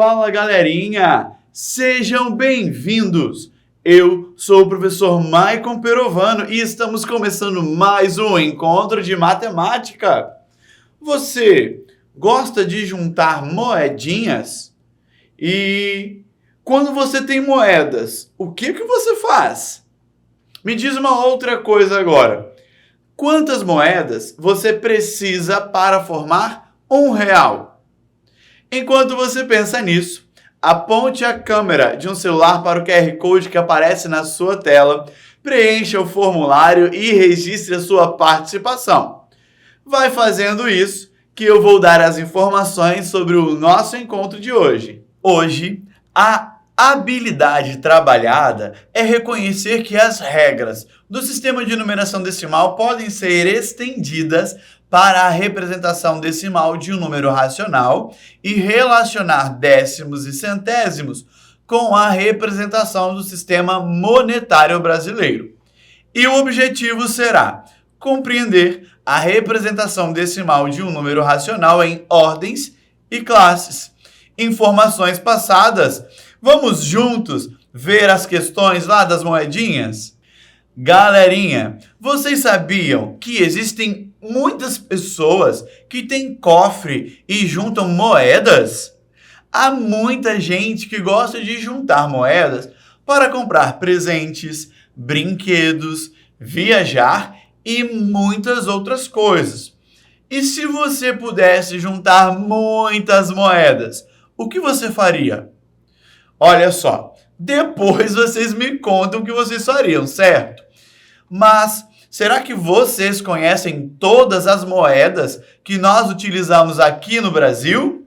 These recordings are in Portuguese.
Fala, galerinha! Sejam bem-vindos! Eu sou o professor Maicon Perovano e estamos começando mais um encontro de matemática. Você gosta de juntar moedinhas? E quando você tem moedas, o que você faz? Me diz uma outra coisa agora. Quantas moedas você precisa para formar R$ 1? Enquanto você pensa nisso, aponte a câmera de um celular para o QR Code que aparece na sua tela, preencha o formulário e registre a sua participação. Vai fazendo isso que eu vou dar as informações sobre o nosso encontro de hoje. Hoje, a habilidade trabalhada é reconhecer que as regras do sistema de numeração decimal podem ser estendidas para a representação decimal de um número racional e relacionar décimos e centésimos com a representação do sistema monetário brasileiro. E o objetivo será compreender a representação decimal de um número racional em ordens e classes. Informações passadas. Vamos juntos ver as questões lá das moedinhas? Galerinha, vocês sabiam que existem muitas pessoas que têm cofre e juntam moedas? Há muita gente que gosta de juntar moedas para comprar presentes, brinquedos, viajar e muitas outras coisas. E se você pudesse juntar muitas moedas, o que você faria? Olha só, depois vocês me contam o que vocês fariam, certo? Mas será que vocês conhecem todas as moedas que nós utilizamos aqui no Brasil?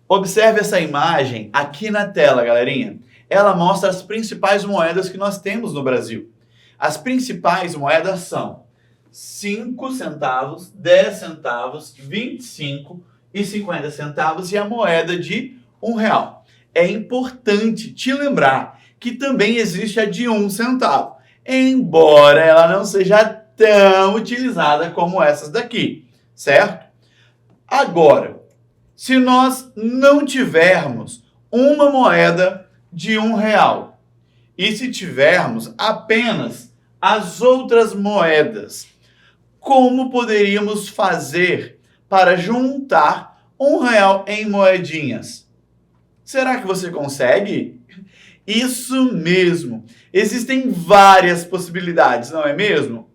Observe essa imagem aqui na tela, galerinha. Ela mostra as principais moedas que nós temos no Brasil. As principais moedas são 5 centavos, 10 centavos, 25 e 50 centavos e a moeda de R$ 1. É importante te lembrar que também existe a de 1 centavo, embora ela não seja tão utilizada como essas daqui, certo? Agora, se nós não tivermos uma moeda de R$ 1 e se tivermos apenas as outras moedas, como poderíamos fazer para juntar R$ 1 em moedinhas? Será que você consegue? Isso mesmo! Existem várias possibilidades, não é mesmo?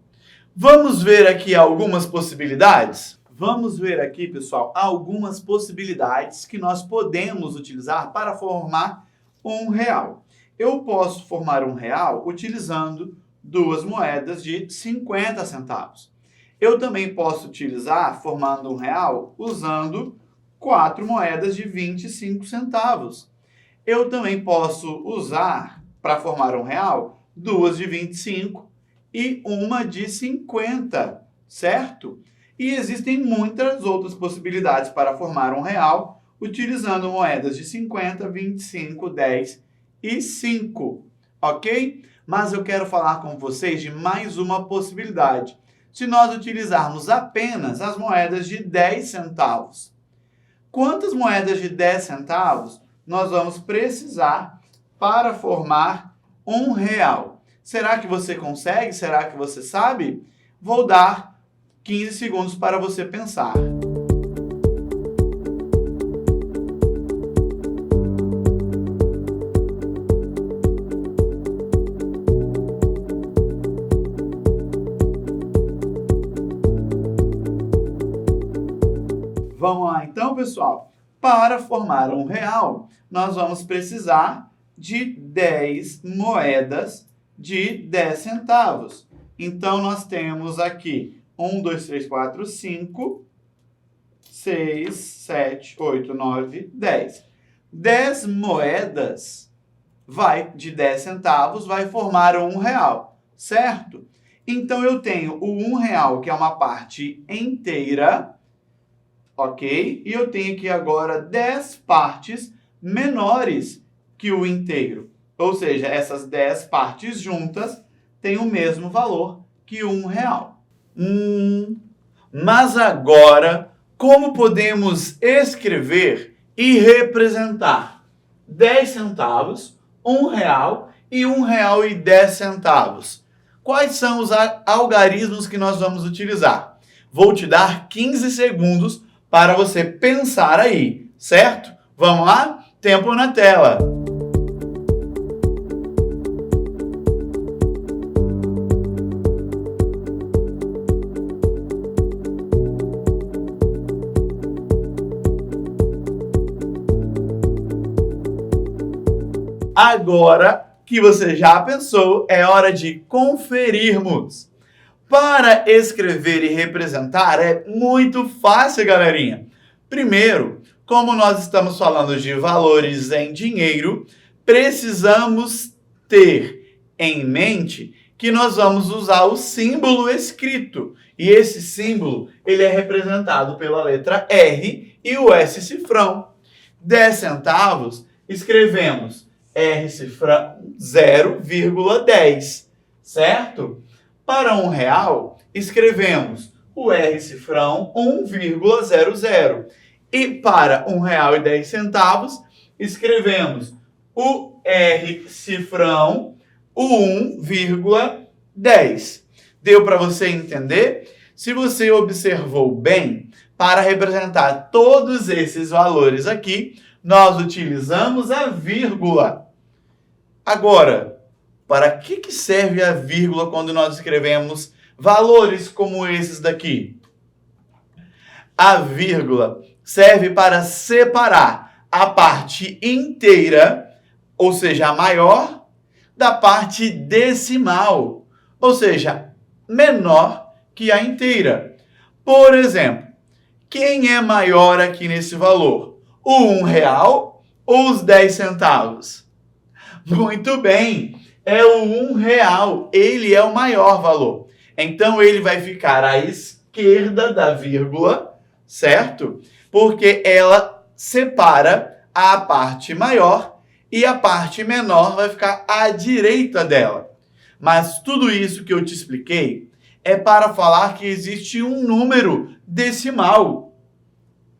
Vamos ver aqui algumas possibilidades? Vamos ver aqui, pessoal, algumas possibilidades que nós podemos utilizar para formar R$ 1. Eu posso formar R$ 1 utilizando duas moedas de 50 centavos. Eu também posso utilizar, formando R$ 1, usando 4 moedas de 25 centavos. Eu também posso usar, para formar R$ 1, duas de 25 e uma de 50, certo? E existem muitas outras possibilidades para formar R$ 1, utilizando moedas de 50, 25, 10 e 5, ok? Mas eu quero falar com vocês de mais uma possibilidade. Se nós utilizarmos apenas as moedas de 10 centavos. Quantas moedas de 10 centavos nós vamos precisar para formar R$ 1? Será que você consegue? Será que você sabe? Vou dar 15 segundos para você pensar. Vamos lá então, pessoal. Para formar R$ 1, nós vamos precisar de 10 moedas de 10 centavos. Então, nós temos aqui 1, 2, 3, 4, 5, 6, 7, 8, 9, 10. 10 moedas de 10 centavos vai formar R$ 1, certo? Então, eu tenho o R$ 1, que é uma parte inteira, ok? E eu tenho aqui agora 10 partes menores que o inteiro. Ou seja, essas 10 partes juntas têm o mesmo valor que R$ 1. Mas agora, como podemos escrever e representar 10 centavos, R$ 1 e R$ 1,10. Quais são os algarismos que nós vamos utilizar? Vou te dar 15 segundos para você pensar aí, certo? Vamos lá? Tempo na tela. Agora que você já pensou, é hora de conferirmos. Para escrever e representar é muito fácil, galerinha. Primeiro, como nós estamos falando de valores em dinheiro, precisamos ter em mente que nós vamos usar o símbolo escrito. E esse símbolo, ele é representado pela letra R e o S cifrão. 10 centavos, escrevemos R cifrão 0,10, certo? Para R$ 1, escrevemos o R cifrão 1,00. E para R$ 1,10, escrevemos o R cifrão 1,10. Deu para você entender? Se você observou bem, para representar todos esses valores aqui, nós utilizamos a vírgula. Agora, para que serve a vírgula quando nós escrevemos valores como esses daqui? A vírgula serve para separar a parte inteira, ou seja, a maior, da parte decimal, ou seja, menor que a inteira. Por exemplo, quem é maior aqui nesse valor? O R$ 1 ou os 10 centavos? Muito bem, é o R$ 1. Ele é o maior valor. Então, ele vai ficar à esquerda da vírgula, certo? Porque ela separa a parte maior e a parte menor vai ficar à direita dela. Mas tudo isso que eu te expliquei é para falar que existe um número decimal.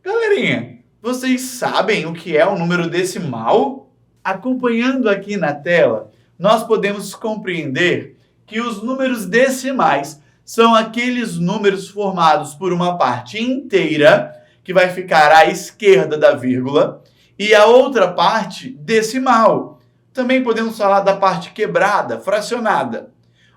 Galerinha, vocês sabem o que é um número decimal? Acompanhando aqui na tela, nós podemos compreender que os números decimais são aqueles números formados por uma parte inteira, que vai ficar à esquerda da vírgula, e a outra parte decimal. Também podemos falar da parte quebrada, fracionada,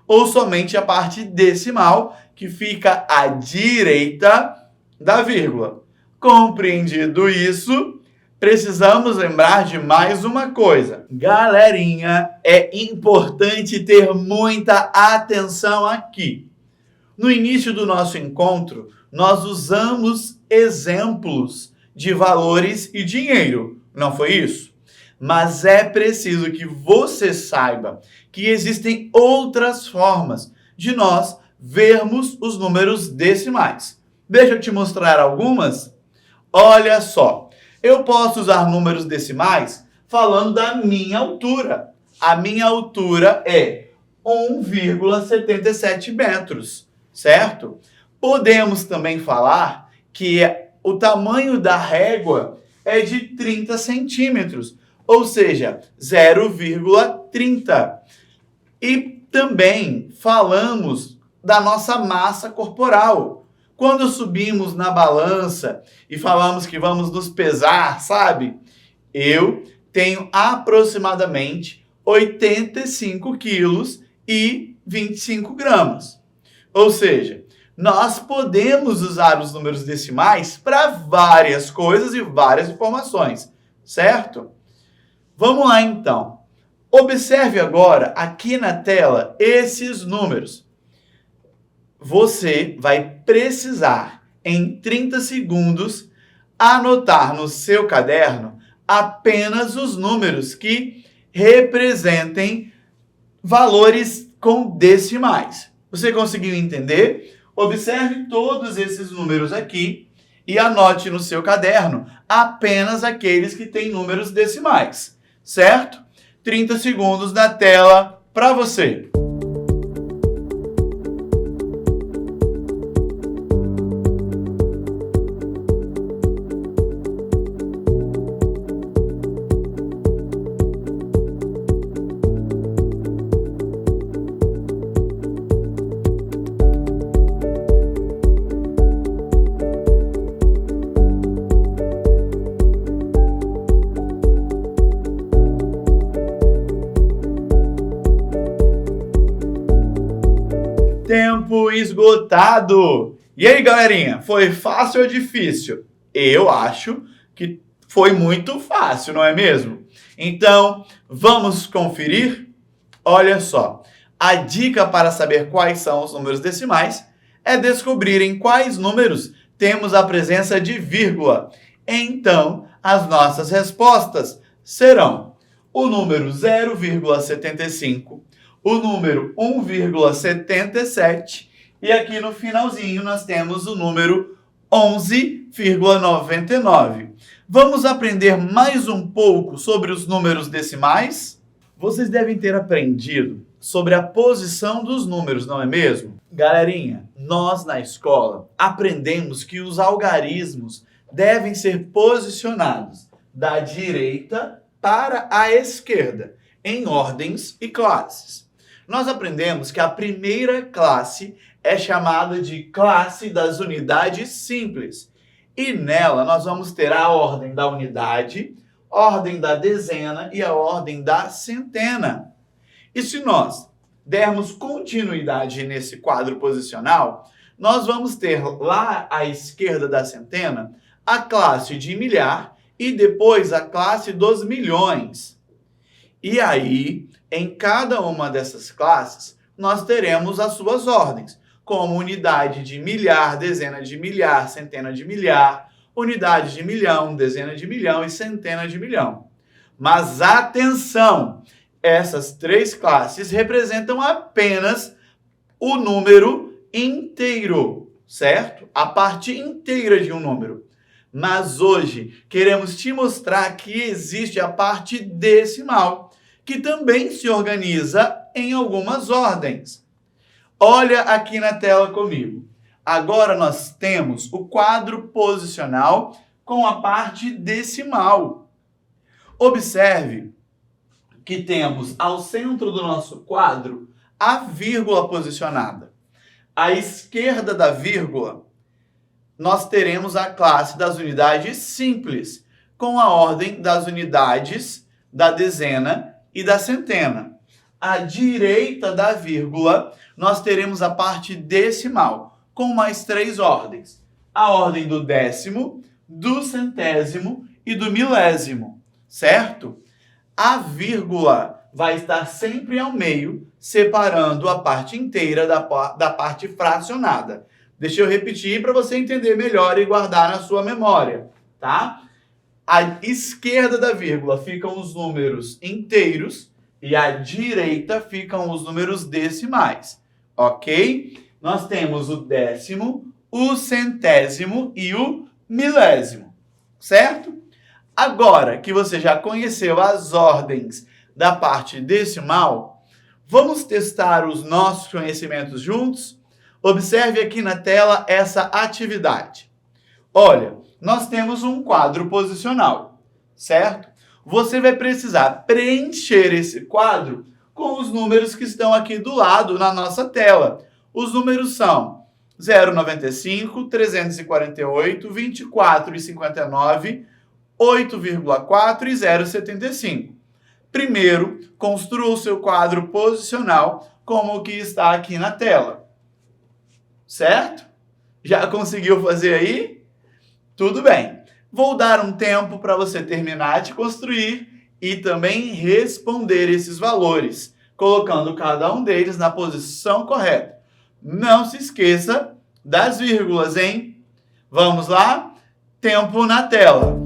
ou somente a parte decimal, que fica à direita da vírgula. Compreendido isso, precisamos lembrar de mais uma coisa. Galerinha, é importante ter muita atenção aqui. No início do nosso encontro, nós usamos exemplos de valores e dinheiro, não foi isso? Mas é preciso que você saiba que existem outras formas de nós vermos os números decimais. Deixa eu te mostrar algumas. Olha só, eu posso usar números decimais falando da minha altura. A minha altura é 1,77 metros, certo? Podemos também falar que o tamanho da régua é de 30 centímetros, ou seja, 0,30. E também falamos da nossa massa corporal. Quando subimos na balança e falamos que vamos nos pesar, sabe? Eu tenho aproximadamente 85 quilos e 25 gramas. Ou seja, nós podemos usar os números decimais para várias coisas e várias informações, certo? Vamos lá então. Observe agora aqui na tela esses números. Você vai precisar, em 30 segundos, anotar no seu caderno apenas os números que representem valores com decimais. Você conseguiu entender? Observe todos esses números aqui e anote no seu caderno apenas aqueles que têm números decimais, certo? 30 segundos na tela para você. Tempo esgotado. E aí, galerinha, foi fácil ou difícil? Eu acho que foi muito fácil, não é mesmo? Então, vamos conferir? Olha só, a dica para saber quais são os números decimais é descobrir em quais números temos a presença de vírgula. Então, as nossas respostas serão o número 0,75, o número 1,77 e aqui no finalzinho nós temos o número 11,99. Vamos aprender mais um pouco sobre os números decimais? Vocês devem ter aprendido sobre a posição dos números, não é mesmo? Galerinha, nós na escola aprendemos que os algarismos devem ser posicionados da direita para a esquerda, em ordens e classes. Nós aprendemos que a primeira classe é chamada de classe das unidades simples. E nela nós vamos ter a ordem da unidade, ordem da dezena e a ordem da centena. E se nós dermos continuidade nesse quadro posicional, nós vamos ter lá à esquerda da centena a classe de milhar e depois a classe dos milhões. E aí, em cada uma dessas classes, nós teremos as suas ordens, como unidade de milhar, dezena de milhar, centena de milhar, unidade de milhão, dezena de milhão e centena de milhão. Mas atenção! Essas três classes representam apenas o número inteiro, certo? A parte inteira de um número. Mas hoje queremos te mostrar que existe a parte decimal, que também se organiza em algumas ordens. Olha aqui na tela comigo. Agora nós temos o quadro posicional com a parte decimal. Observe que temos ao centro do nosso quadro a vírgula posicionada. À esquerda da vírgula, nós teremos a classe das unidades simples, com a ordem das unidades, da dezena e da centena. À direita da vírgula, nós teremos a parte decimal, com mais três ordens. A ordem do décimo, do centésimo e do milésimo, certo? A vírgula vai estar sempre ao meio, separando a parte inteira da parte fracionada. Deixa eu repetir para você entender melhor e guardar na sua memória, tá? À esquerda da vírgula ficam os números inteiros e à direita ficam os números decimais, ok? Nós temos o décimo, o centésimo e o milésimo, certo? Agora que você já conheceu as ordens da parte decimal, vamos testar os nossos conhecimentos juntos? Observe aqui na tela essa atividade. Olha, nós temos um quadro posicional, certo? Você vai precisar preencher esse quadro com os números que estão aqui do lado na nossa tela. Os números são 0,95, 348, 24,59, 8,4 e 0,75. Primeiro, construa o seu quadro posicional como o que está aqui na tela. Certo? Já conseguiu fazer aí? Tudo bem. Vou dar um tempo para você terminar de construir e também responder esses valores, colocando cada um deles na posição correta. Não se esqueça das vírgulas, hein? Vamos lá? Tempo na tela.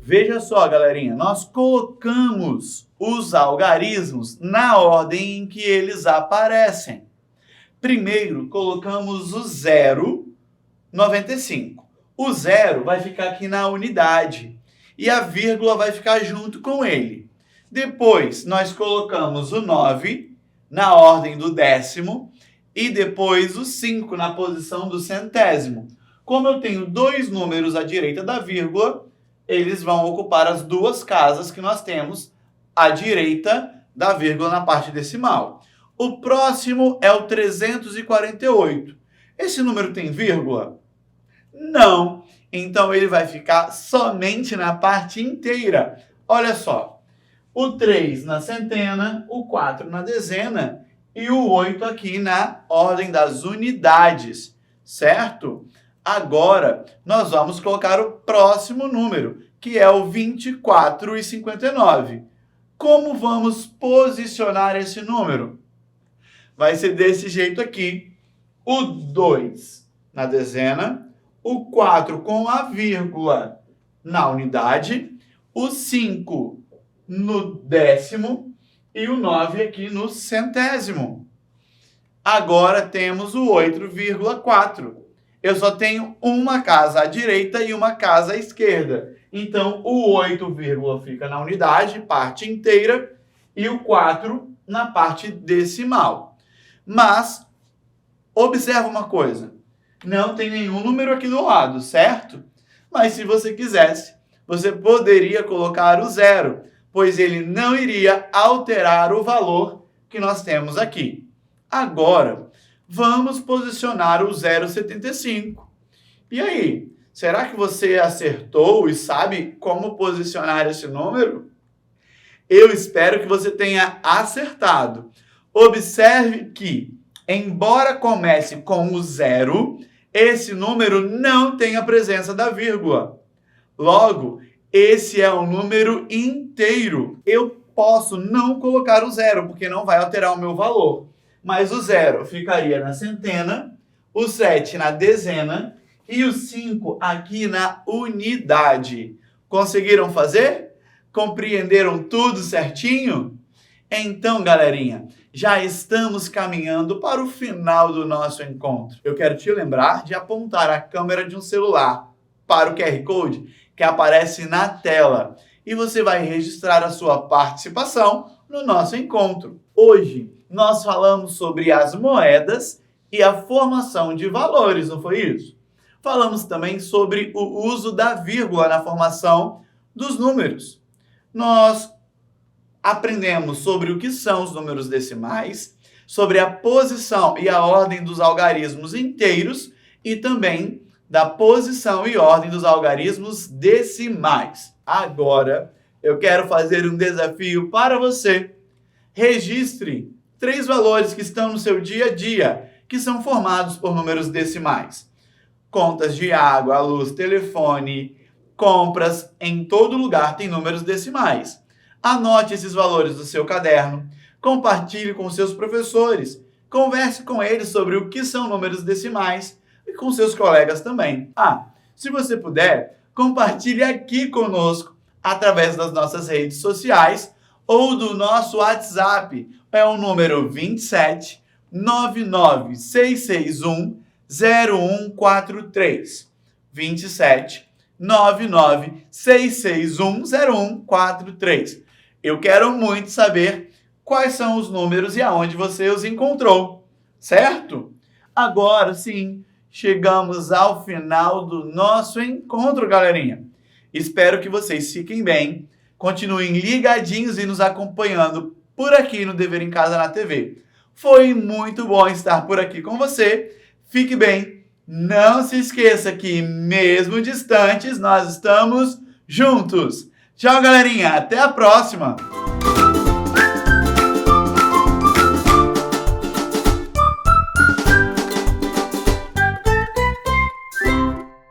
Veja só, galerinha, nós colocamos os algarismos na ordem em que eles aparecem. Primeiro, colocamos o 0,95. O 0 vai ficar aqui na unidade e a vírgula vai ficar junto com ele. Depois, nós colocamos o 9 na ordem do décimo e depois o 5 na posição do centésimo. Como eu tenho dois números à direita da vírgula, eles vão ocupar as duas casas que nós temos à direita da vírgula na parte decimal. O próximo é o 348. Esse número tem vírgula? Não. Então ele vai ficar somente na parte inteira. Olha só. O 3 na centena, o 4 na dezena e o 8 aqui na ordem das unidades, certo? Agora, nós vamos colocar o próximo número, que é o 24,59. Como vamos posicionar esse número? Vai ser desse jeito aqui. O 2 na dezena, o 4 com a vírgula na unidade, o 5 no décimo e o 9 aqui no centésimo. Agora temos o 8,4. Eu só tenho uma casa à direita e uma casa à esquerda. Então, o 8, fica na unidade, parte inteira, e o 4 na parte decimal. Mas, observa uma coisa. Não tem nenhum número aqui do lado, certo? Mas se você quisesse, você poderia colocar o 0, pois ele não iria alterar o valor que nós temos aqui. Agora, vamos posicionar o 0,75. E aí, será que você acertou e sabe como posicionar esse número? Eu espero que você tenha acertado. Observe que, embora comece com o 0, esse número não tem a presença da vírgula. Logo, esse é um número inteiro. Eu posso não colocar o 0, porque não vai alterar o meu valor. Mas o 0 ficaria na centena, o 7 na dezena e o 5 aqui na unidade. Conseguiram fazer? Compreenderam tudo certinho? Então, galerinha, já estamos caminhando para o final do nosso encontro. Eu quero te lembrar de apontar a câmera de um celular para o QR Code que aparece na tela e você vai registrar a sua participação no nosso encontro. Hoje, nós falamos sobre as moedas e a formação de valores, não foi isso? Falamos também sobre o uso da vírgula na formação dos números. Nós aprendemos sobre o que são os números decimais, sobre a posição e a ordem dos algarismos inteiros e também da posição e ordem dos algarismos decimais. Agora, eu quero fazer um desafio para você. Registre 3 valores que estão no seu dia a dia, que são formados por números decimais. Contas de água, luz, telefone, compras, em todo lugar tem números decimais. Anote esses valores no seu caderno, compartilhe com seus professores, converse com eles sobre o que são números decimais e com seus colegas também. Se você puder, compartilhe aqui conosco através das nossas redes sociais ou do nosso WhatsApp. É o número 27 99 661 0143. 27 99 661 0143. Eu quero muito saber quais são os números e aonde você os encontrou, certo? Agora sim, chegamos ao final do nosso encontro, galerinha. Espero que vocês fiquem bem, continuem ligadinhos e nos acompanhando por aqui no Dever em Casa na TV. Foi muito bom estar por aqui com você. Fique bem. Não se esqueça que, mesmo distantes, nós estamos juntos. Tchau, galerinha. Até a próxima.